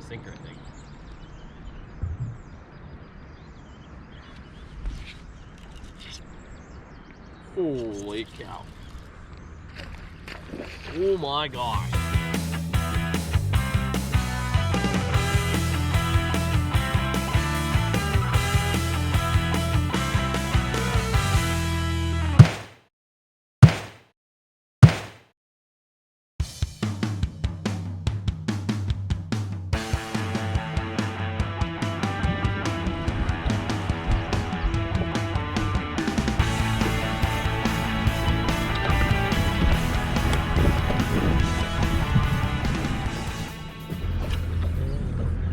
sinker, I think. Holy cow. Oh my gosh.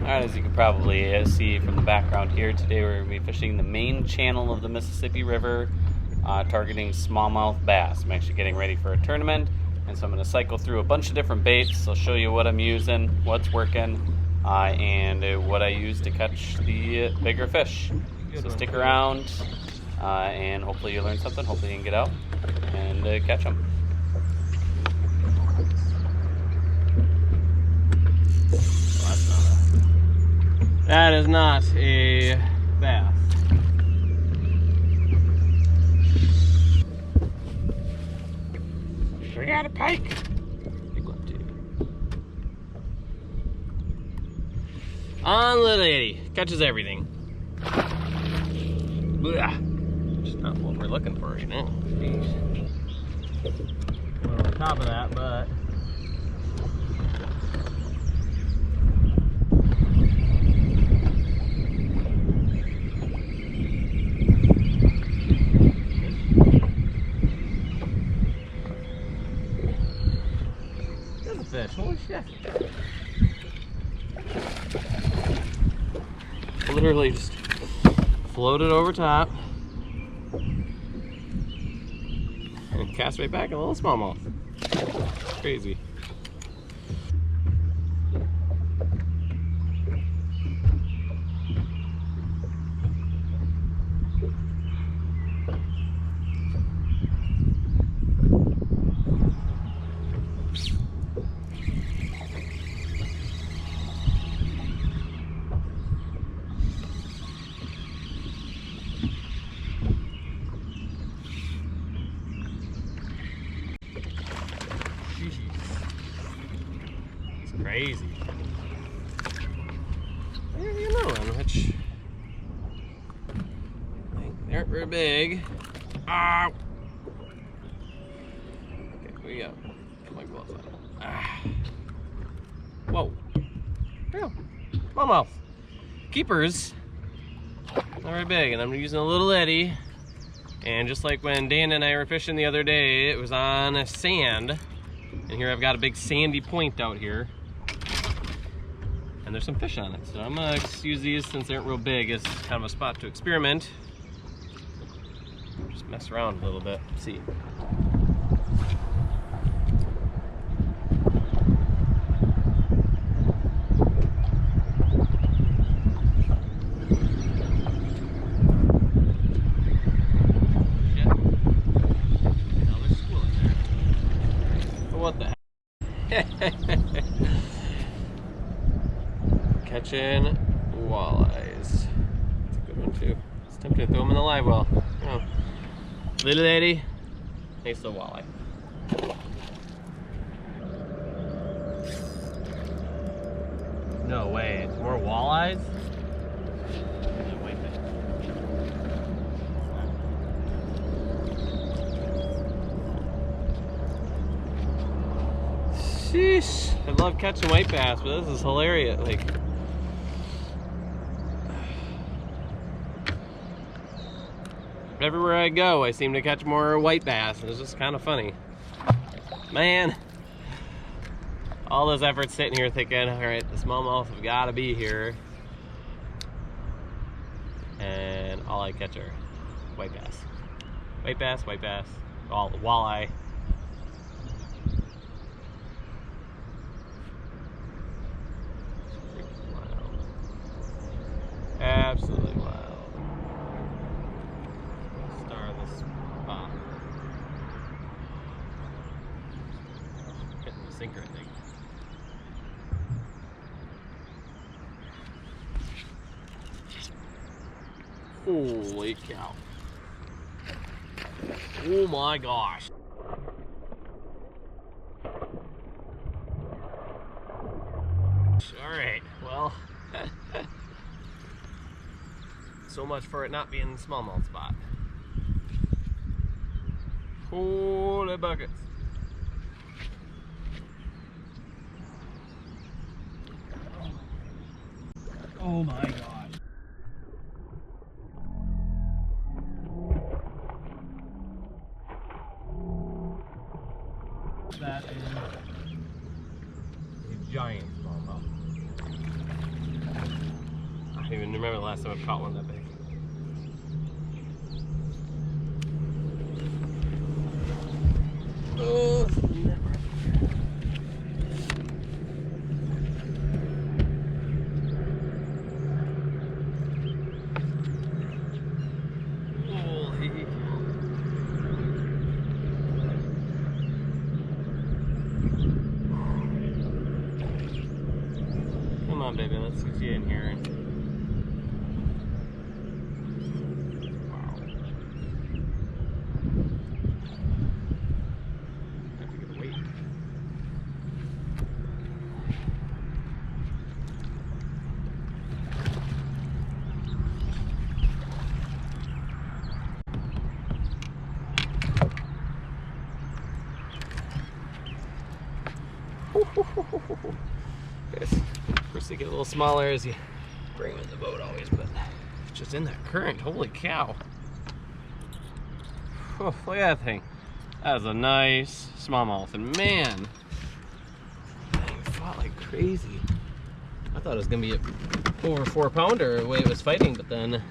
Alright, as you can probably see from the background here, today we're going to be fishing the main channel of the Mississippi River, targeting smallmouth bass. I'm actually getting ready for a tournament, and so I'm going to cycle through a bunch of different baits. I'll show you what I'm using, what's working, and what I use to catch the bigger fish. So stick around, and hopefully you learn something. Hopefully you can get out and catch them. That is not a bass. We got a pike. Big one too. On the lady. Catches everything. Blah. Just not what we're looking for right now. Jeez. We're on top of that, but fish. Holy shit. Literally just floated over top and cast right back a little smallmouth. Crazy. It's crazy. There's another one, which they aren't very big. Ow! Okay, we got my gloves on. Ah. Whoa. Yeah. Smallmouth. Keepers. Not very big, and I'm using a little eddy. And just like when Dan and I were fishing the other day, it was on sand. And here I've got a big sandy point out here. And there's some fish on it. So I'm gonna use these since they aren't real big as kind of a spot to experiment. Just mess around a little bit, see. What the heck? Catching walleyes. That's a good one too. It's tempting to throw them in the live well. Oh. Little lady, nice little walleye. No way, it's more walleyes? Sheesh, I love catching white bass, but this is hilarious. Like, everywhere I go, I seem to catch more white bass, and it's just kind of funny. Man, all those efforts sitting here thinking, all right, the smallmouth have got to be here, and all I catch are white bass. White bass, white bass, all walleye. Absolutely wild. Star of this spot. Hitting the sinker, I think. Holy cow. Oh my gosh. Alright, well, so much for it not being the smallmouth spot. Holy buckets. Oh my god. That is a giant smallmouth. I don't even remember the last time I caught one that big. Oh, holy. Come on, baby, let's get you in here. Wow. I have to get a weight. Of course, they get a little smaller as you bring them in the boat always, but just in that current, holy cow. Oh, look at that thing. That was a nice smallmouth, and man, that thing fought like crazy. I thought it was gonna be over 4 pounder the way it was fighting, but then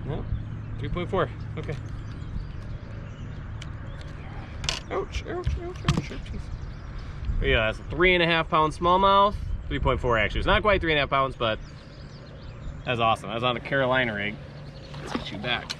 no, 3.4. Okay. Ouch, ouch, ouch, ouch, ouch. Yeah, that's a 3.5 pound smallmouth. 3.4 actually. It's not quite 3.5 pounds, but that's awesome. I was on a Carolina rig. Let's get you back.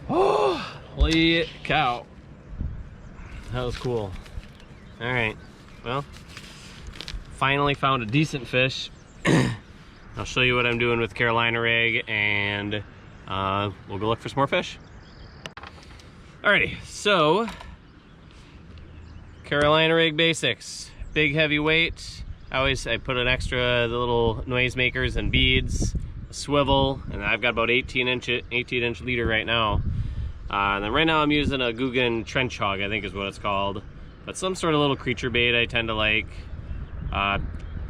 Oh, holy cow. That was cool. All right, well, finally found a decent fish. I'll show you what I'm doing with Carolina rig, and we'll go look for some more fish. Alrighty, so Carolina rig basics. Big heavy weight. I put an extra the little noise makers and beads, a swivel, and I've got about 18 inch leader right now. And then right now I'm using a Guggen trench hog, I think is what it's called. But some sort of little creature bait I tend to like. I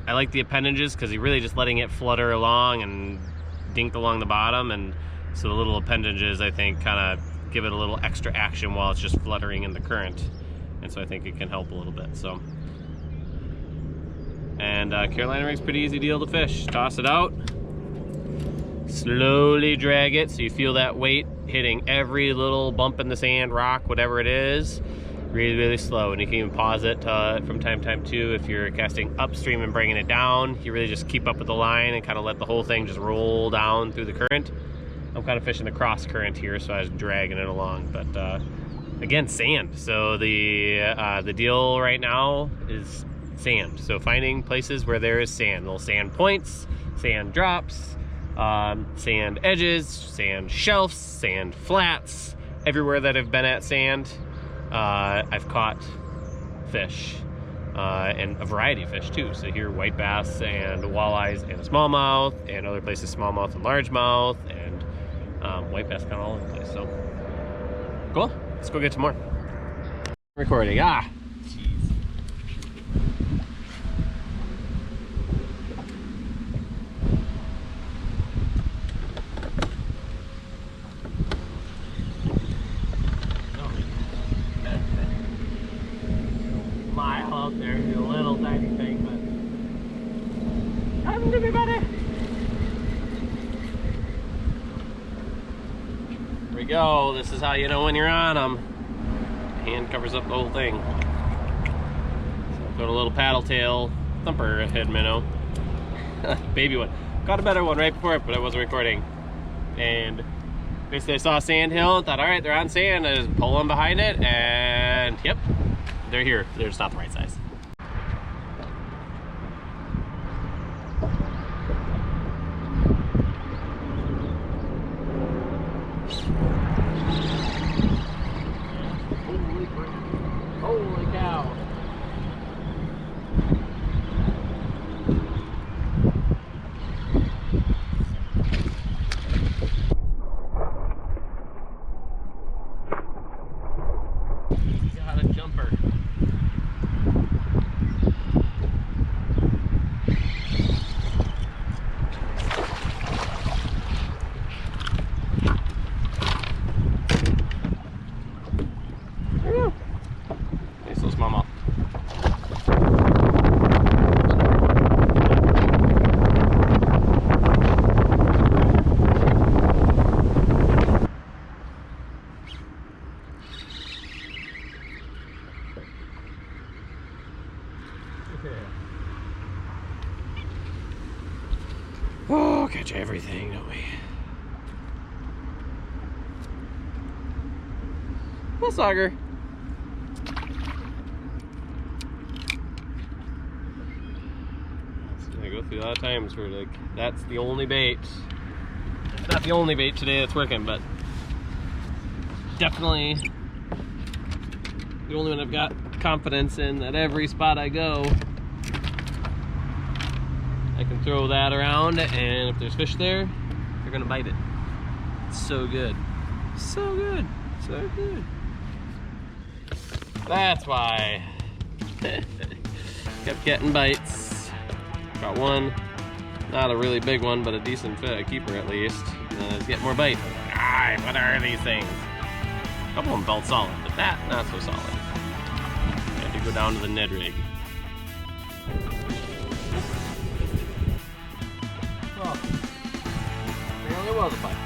like the appendages because you're really just letting it flutter along and dink along the bottom, and so the little appendages I think kind of give it a little extra action while it's just fluttering in the current, and so I think it can help a little bit. So, and Carolina rig's pretty easy deal to fish. Toss it out, slowly drag it so you feel that weight hitting every little bump in the sand, rock, whatever it is. Really, really slow, and you can even pause it from time to time too. If you're casting upstream and bringing it down, you really just keep up with the line and kind of let the whole thing just roll down through the current. I'm kind of fishing the cross current here, so I was dragging it along. But again, sand. So the deal right now is sand. So finding places where there is sand, little sand points, sand drops, sand edges, sand shelves, sand flats. Everywhere that I've been at sand, I've caught fish, and a variety of fish too. So here, white bass and walleyes and a smallmouth, and other places smallmouth and largemouth, and white bass kind of all over the place. So cool. Let's go get some more. Recording. Ah, jeez. Mile out there, do a little tiny thing, but come to me, buddy. Here we go. This is how you know when you're on them. Hand covers up the whole thing. So got a little paddle tail thumper head minnow. Baby one. Got a better one right before it, but I wasn't recording. And basically I saw a sand hill and thought, all right, they're on sand. I just pull them behind it, and yep, they're here. They're just not the right size. Holy cow. Got a jumper. There you go. Nice little smallmouth. Oh, catch everything, don't we? Well, Sauger. I go through a lot of times where like that's the only bait. It's not the only bait today that's working, but definitely the only one I've got confidence in that every spot I go I can throw that around, and if there's fish there, they're gonna bite it. It's so good. So good. So good. That's why. Kept getting bites. Got one. Not a really big one, but a decent keeper at least. Get more bite. Ah, what are these things? A couple of them felt solid, but that, not so solid. Had to go down to the Ned rig. Oh, there only was a bite.